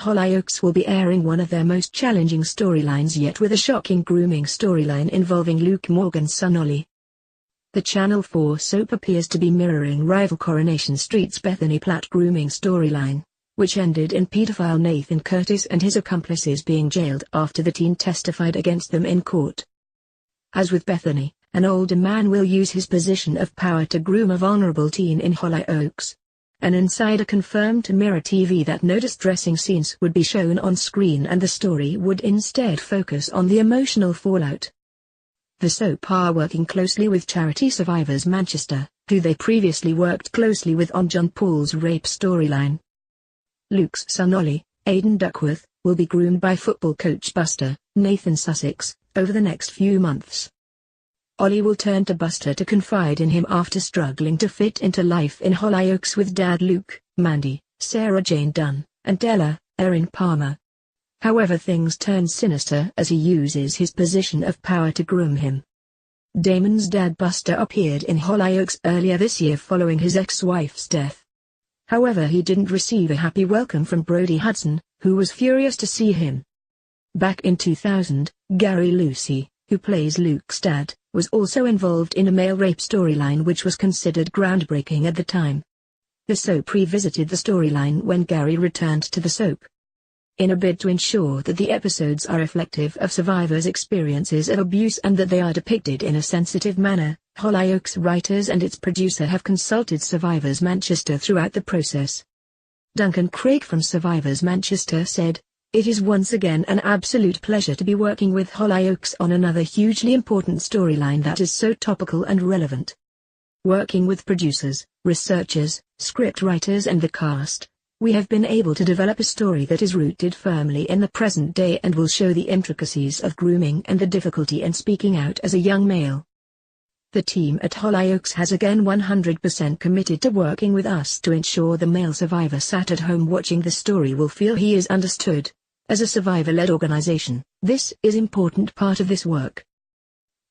Hollyoaks will be airing one of their most challenging storylines yet, with a shocking grooming storyline involving Luke Morgan's son Ollie. The Channel 4 soap appears to be mirroring rival Coronation Street's Bethany Platt grooming storyline, which ended in paedophile Nathan Curtis and his accomplices being jailed after the teen testified against them in court. As with Bethany, an older man will use his position of power to groom a vulnerable teen in Hollyoaks. An insider confirmed to Mirror TV that no distressing scenes would be shown on screen and the story would instead focus on the emotional fallout. The soap are working closely with charity Survivors Manchester, who they previously worked closely with on John Paul's rape storyline. Luke's son Ollie, Aidan Duckworth, will be groomed by football coach Buster, Nathan Sussex, over the next few months. Ollie will turn to Buster to confide in him after struggling to fit into life in Hollyoaks with dad Luke, Mandy, Sarah Jane Dunn, and Della, Erin Palmer. However, things turn sinister as he uses his position of power to groom him. Damon's dad Buster appeared in Hollyoaks earlier this year following his ex-wife's death. However, he didn't receive a happy welcome from Brody Hudson, who was furious to see him. Back in 2000, Gary Lucy, who plays Luke's dad, was also involved in a male rape storyline which was considered groundbreaking at the time. The soap revisited the storyline when Gary returned to the soap. In a bid to ensure that the episodes are reflective of survivors' experiences of abuse and that they are depicted in a sensitive manner, Hollyoaks writers and its producer have consulted Survivors Manchester throughout the process. Duncan Craig from Survivors Manchester said, "It is once again an absolute pleasure to be working with Hollyoaks on another hugely important storyline that is so topical and relevant. Working with producers, researchers, script writers and the cast, we have been able to develop a story that is rooted firmly in the present day and will show the intricacies of grooming and the difficulty in speaking out as a young male." The team at Hollyoaks has again 100% committed to working with us to ensure the male survivor sat at home watching the story will feel he is understood. As a survivor-led organization, this is an important part of this work.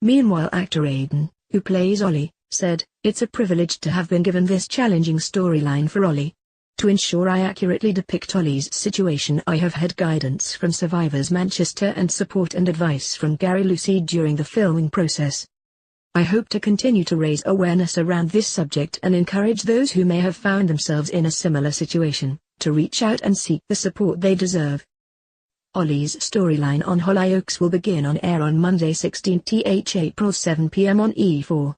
Meanwhile, actor Aidan, who plays Ollie, said, "It's a privilege to have been given this challenging storyline for Ollie. To ensure I accurately depict Ollie's situation, I have had guidance from Survivors Manchester and support and advice from Gary Lucy during the filming process. I hope to continue to raise awareness around this subject and encourage those who may have found themselves in a similar situation, to reach out and seek the support they deserve." Ollie's storyline on Hollyoaks will begin on air on Monday 16th April 7 p.m. on E4.